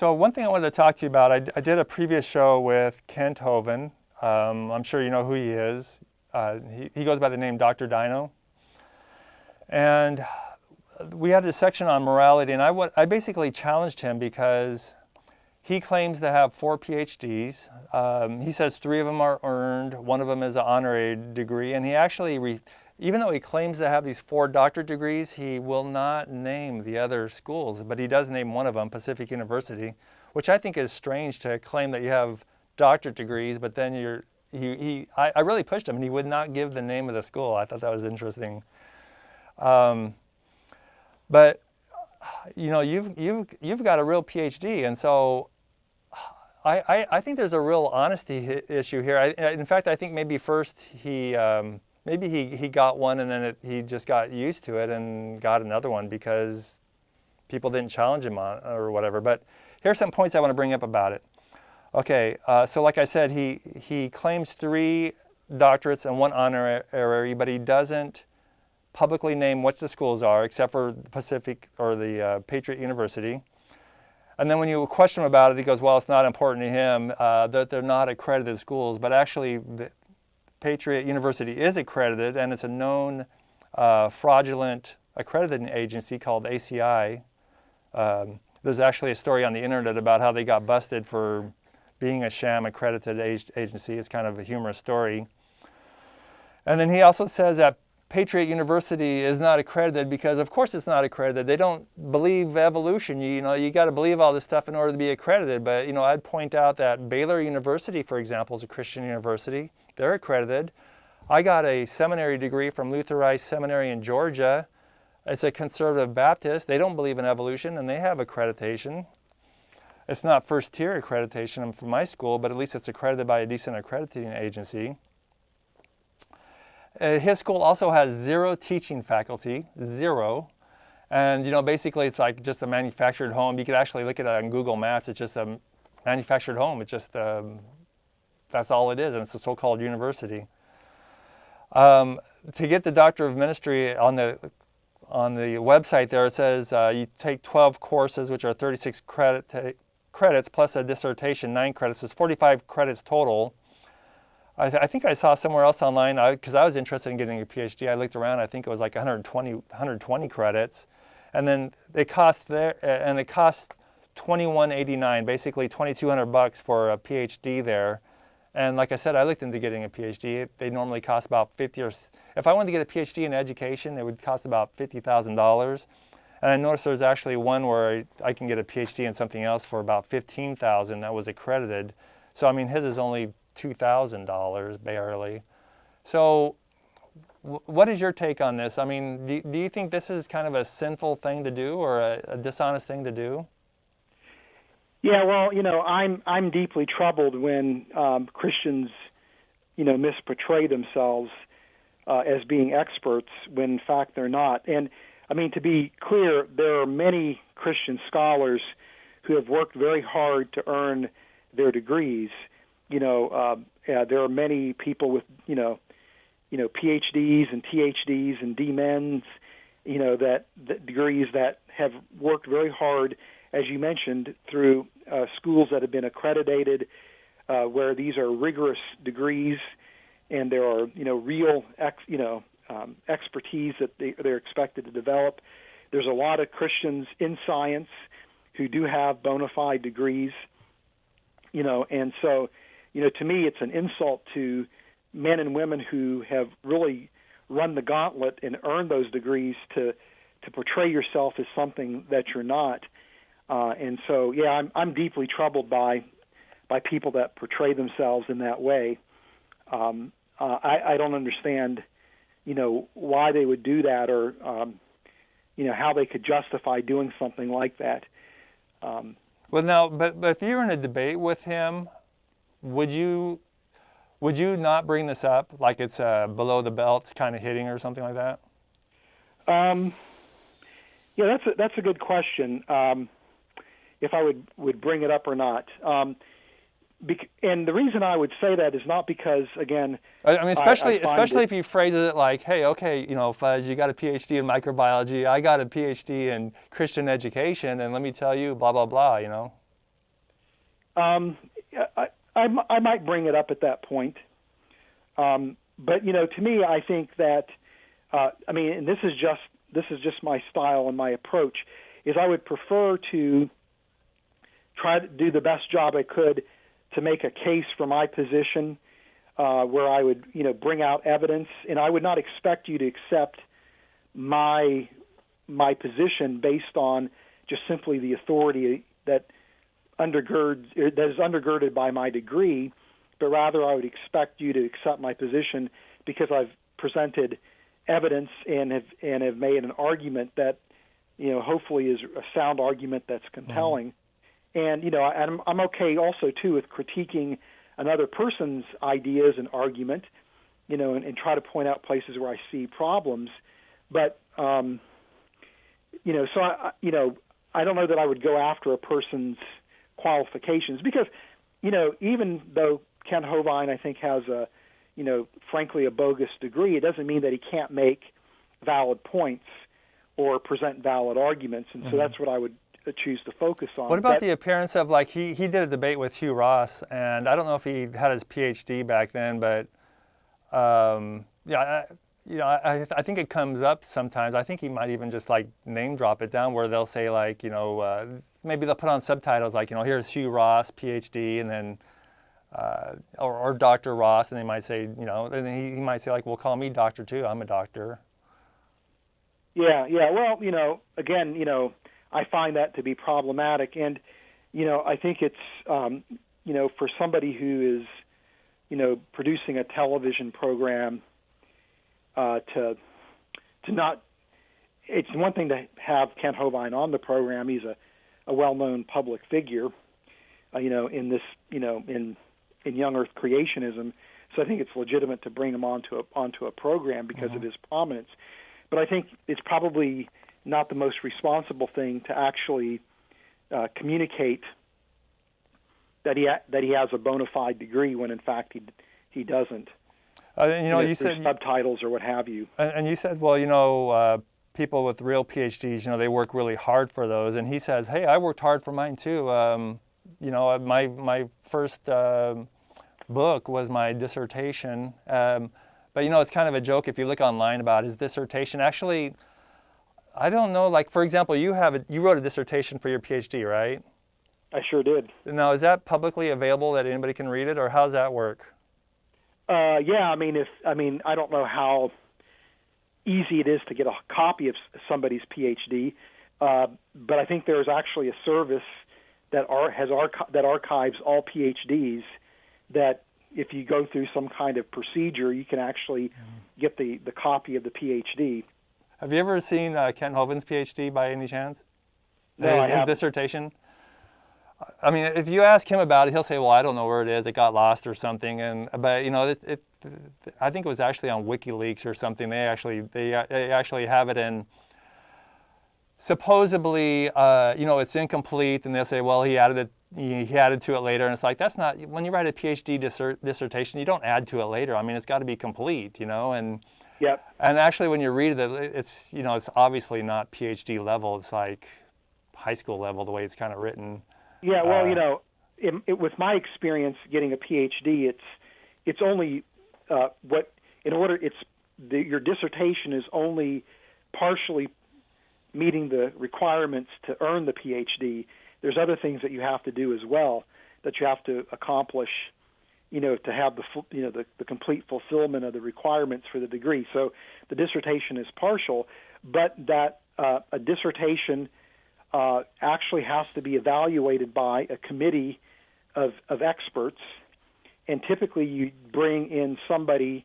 So one thing I wanted to talk to you about, I did a previous show with Kent Hovind. I'm sure you know who he is. He goes by the name Dr. Dino. And we had a section on morality, and I basically challenged him because he claims to have 4 PhDs. He says 3 of them are earned, 1 of them is an honorary degree, and he actually, even though he claims to have these 4 doctorate degrees, he will not name the other schools, but he does name one of them, Pacific University, which I think is strange to claim that you have doctorate degrees, but then I really pushed him, and he would not give the name of the school. I thought that was interesting. But you know, you've got a real PhD, and so I think there's a real honesty issue here. In fact, I think maybe first maybe he got one, and then he just got used to it and got another one because people didn't challenge him on or whatever. But here's some points I want to bring up about it. Okay, so like I said, he claims 3 doctorates and 1 honorary, but he doesn't publicly name what the schools are, except for the Pacific or the Patriot University. And then when you question him about it, he goes, well, it's not important to him that they're not accredited schools, but actually the Patriot University is accredited, and it's a known fraudulent accrediting agency called ACI. There's actually a story on the internet about how they got busted for being a sham accredited agency. It's kind of a humorous story. And then he also says that Patriot University is not accredited because, of course, it's not accredited. They don't believe evolution. You know, you got to believe all this stuff in order to be accredited. But you know, I'd point out that Baylor University, for example, is a Christian university. They're accredited. I got a seminary degree from Lutherized Seminary in Georgia. It's a conservative Baptist. They don't believe in evolution, and they have accreditation. It's not first-tier accreditation from my school, but at least it's accredited by a decent accrediting agency. His school also has 0 teaching faculty, 0. And you know, basically it's like just a manufactured home. You could actually look at it on Google Maps. It's just a manufactured home. It's just, that's all it is, and it's a so-called university. To get the Doctor of Ministry on the website there, it says you take 12 courses, which are 36 credits, plus a dissertation, 9 credits. It's 45 credits total. I think I saw somewhere else online, because I was interested in getting a PhD. I looked around, I think it was like 120 credits. And then it cost $21.89, basically $2,200 for a PhD there. And like I said, I looked into getting a PhD. They normally cost about if I wanted to get a PhD in education, it would cost about $50,000. And I noticed there's actually one where I can get a PhD in something else for about $15,000 that was accredited. So I mean, his is only $2,000 barely. So what is your take on this? I mean, do you think this is kind of a sinful thing to do or a dishonest thing to do? Yeah, well, you know, I'm deeply troubled when Christians, you know, misportray themselves as being experts when in fact they're not. And I mean, to be clear, there are many Christian scholars who have worked very hard to earn their degrees. You know, there are many people with, you know, PhDs and THDs and DMens, you know, that degrees that have worked very hard, as you mentioned, through schools that have been accredited, where these are rigorous degrees, and there are, you know, real, expertise that they're expected to develop. There's a lot of Christians in science who do have bona fide degrees, you know, and so, you know, to me, it's an insult to men and women who have really run the gauntlet and earned those degrees to portray yourself as something that you're not. And so, yeah, I'm deeply troubled by people that portray themselves in that way. I don't understand, you know, why they would do that, or you know, how they could justify doing something like that. Well, now, but if you're in a debate with him, would you not bring this up, like it's below the belt kind of hitting or something like that? Yeah, that's a good question. If I would bring it up or not. And the reason I would say that is not because, again, I mean, especially if he phrases it like, hey, okay, you know, Fuzz, you got a PhD in microbiology, I got a PhD in Christian education, and let me tell you, blah, blah, blah, you know. I might bring it up at that point. But to me, I think that and this is just my style and my approach, is I would prefer to try to do the best job I could to make a case for my position, where I would bring out evidence, and I would not expect you to accept my position based on just simply the authority that is undergirded by my degree, but rather I would expect you to accept my position because I've presented evidence and have made an argument that hopefully is a sound argument that's compelling. And I'm okay also too with critiquing another person's ideas and argument, and try to point out places where I see problems. But so I don't know that I would go after a person's qualifications, because even though Ken Hovind, I think, has frankly a bogus degree, it doesn't mean that he can't make valid points or present valid arguments, and so that's what I would choose to focus on. What about the appearance of, like, he did a debate with Hugh Ross, and I don't know if he had his Ph.D. back then, but I think it comes up sometimes. I think he might even just like name drop it down, where they'll say like, maybe they'll put on subtitles like, here's Hugh Ross, Ph.D., and then or Dr. Ross, and they might say, and he might say like, well, call me doctor too. I'm a doctor. Yeah. Well, again, I find that to be problematic, and I think it's for somebody who is producing a television program, to not, it's one thing to have Ken Hovind on the program. He's a well-known public figure, in this, in young Earth creationism. So I think it's legitimate to bring him onto a program because of his prominence. But I think it's probably not the most responsible thing to actually communicate that he has a bona fide degree when in fact he doesn't. You said subtitles or what have you. And you said, well, people with real PhDs, they work really hard for those. And he says, hey, I worked hard for mine too. My first book was my dissertation. But it's kind of a joke if you look online about his dissertation. Actually, I don't know. Like, for example, you wrote a dissertation for your PhD, right? I sure did. Now, is that publicly available that anybody can read it, or how does that work? Yeah, I don't know how easy it is to get a copy of somebody's PhD, but I think there's actually a service that archives all PhDs, that if you go through some kind of procedure, you can actually get the copy of the PhD. Have you ever seen Ken Hovind's PhD by any chance? No, his dissertation? I mean, if you ask him about it, he'll say, well, I don't know where it is. It got lost or something. But I think it was actually on WikiLeaks or something. They actually have it in, supposedly, it's incomplete, and they'll say, well, he added to it later. And it's like, that's not, when you write a PhD dissertation, you don't add to it later. I mean, it's got to be complete, and yep. And actually, when you read it, it's it's obviously not PhD level. It's like high school level, the way it's kind of written. Yeah, well, with my experience getting a PhD, it's only your dissertation is only partially meeting the requirements to earn the PhD. There's other things that you have to do as well, that you have to accomplish, to have the complete fulfillment of the requirements for the degree. So the dissertation is partial, but that a dissertation actually has to be evaluated by a committee of experts, and typically you bring in somebody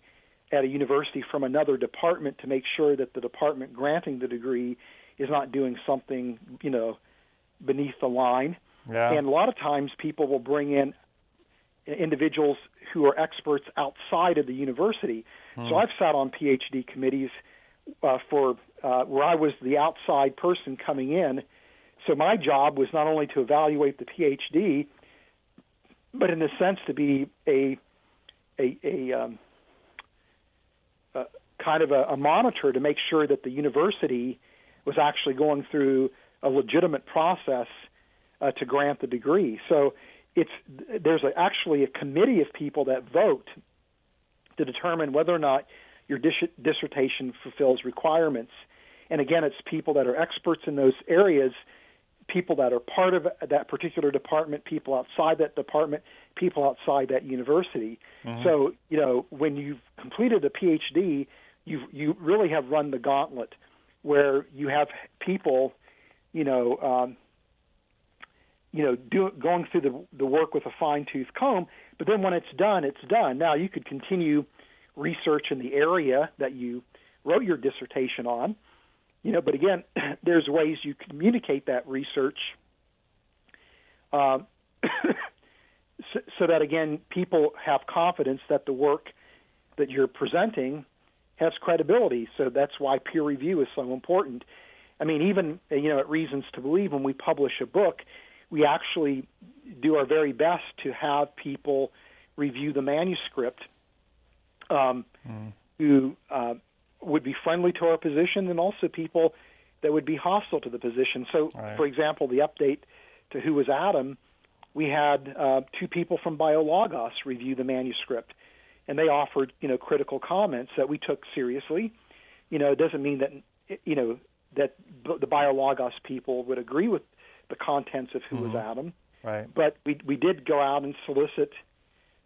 at a university from another department to make sure that the department granting the degree is not doing something, beneath the line. Yeah. And a lot of times people will bring in individuals who are experts outside of the university. So I've sat on PhD committees for where I was the outside person coming in. So my job was not only to evaluate the PhD, but in a sense to be a kind of a monitor to make sure that the university was actually going through a legitimate process to grant the degree. So, there's actually a committee of people that vote to determine whether or not your dissertation fulfills requirements. And again, it's people that are experts in those areas, people that are part of that particular department, people outside that department, people outside that university. Mm-hmm. So, when you've completed a Ph.D., you really have run the gauntlet, where you have people, going through the work with a fine-tooth comb. But then when it's done, it's done. Now you could continue research in the area that you wrote your dissertation on. But again, there's ways you communicate that research so that, again, people have confidence that the work that you're presenting has credibility. So that's why peer review is so important. I mean, even, at Reasons to Believe, when we publish a book, we actually do our very best to have people review the manuscript who would be friendly to our position, and also people that would be hostile to the position. So, right. For example, the update to Who Was Adam, we had 2 people from BioLogos review the manuscript, and they offered, critical comments that we took seriously. It doesn't mean that, that the BioLogos people would agree with the contents of Who Was Adam, right? But we did go out and solicit,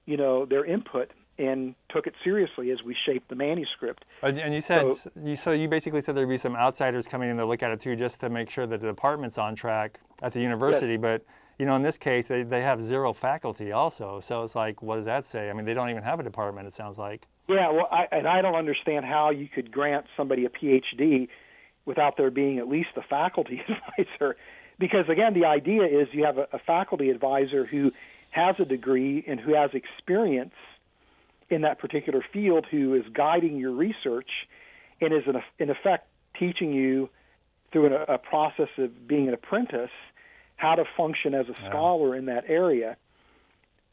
their input, and took it seriously as we shaped the manuscript. And you said, so you basically said there'd be some outsiders coming in to look at it too, just to make sure that the department's on track at the university. Yes. But, in this case, they have 0 faculty also. So it's like, what does that say? I mean, they don't even have a department, it sounds like. Yeah, well, I don't understand how you could grant somebody a Ph.D. without there being at least a faculty advisor. Because, again, the idea is you have a faculty advisor who has a degree and who has experience in that particular field, who is guiding your research and is, in effect, teaching you through a process of being an apprentice how to function as a scholar in that area.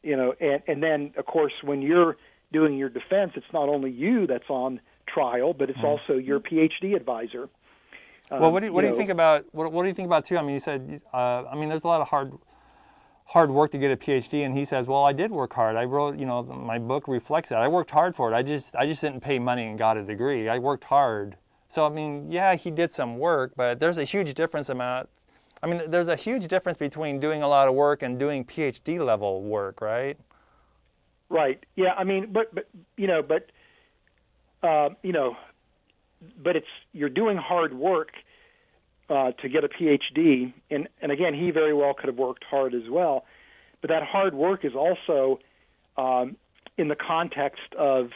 And then, of course, when you're doing your defense, it's not only you that's on trial, but it's also your Ph.D. advisor. Well, what do you think about what do you think about too? I mean, you said there's a lot of hard work to get a Ph.D. and he says, well, I did work hard. I wrote, my book reflects that. I worked hard for it. I just didn't pay money and got a degree. I worked hard. So I mean, yeah, he did some work, but there's a huge difference there's a huge difference between doing a lot of work and doing Ph.D. level work, right? Right. Yeah. I mean, but it's, you're doing hard work to get a Ph.D., and again, he very well could have worked hard as well, but that hard work is also in the context of,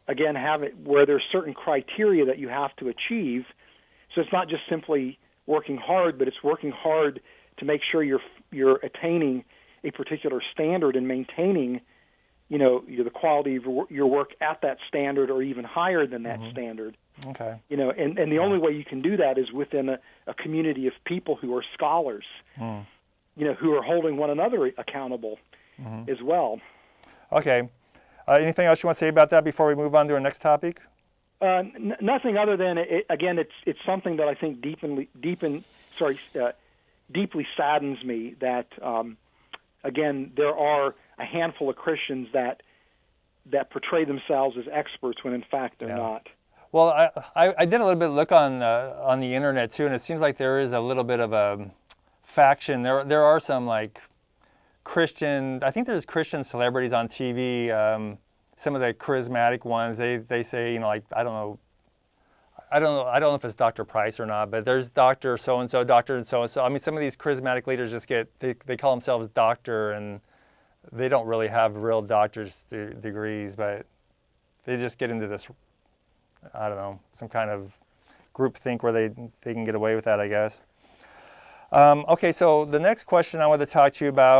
again, where there's certain criteria that you have to achieve. So it's not just simply working hard, but it's working hard to make sure you're attaining a particular standard and maintaining, the quality of your work at that standard or even higher than that standard. Okay. And the only way you can do that is within a community of people who are scholars, who are holding one another accountable as well. Okay. Anything else you want to say about that before we move on to our next topic? Nothing other than, it's something that I think deeply saddens me that, again, there are a handful of Christians that portray themselves as experts when in fact they're not. Well, I did a little bit of look on the internet too, and it seems like there is a little bit of a faction. There are some like Christian. I think there's Christian celebrities on TV. Some of the charismatic ones. They say I don't know if it's Dr. Price or not, but there's Dr. So and so, Dr. and so and so. I mean, some of these charismatic leaders just they call themselves doctor, and they don't really have real doctor's degrees, but they just get into this, I don't know, some kind of group think where they can get away with that, I guess. Okay, so the next question I want to talk to you about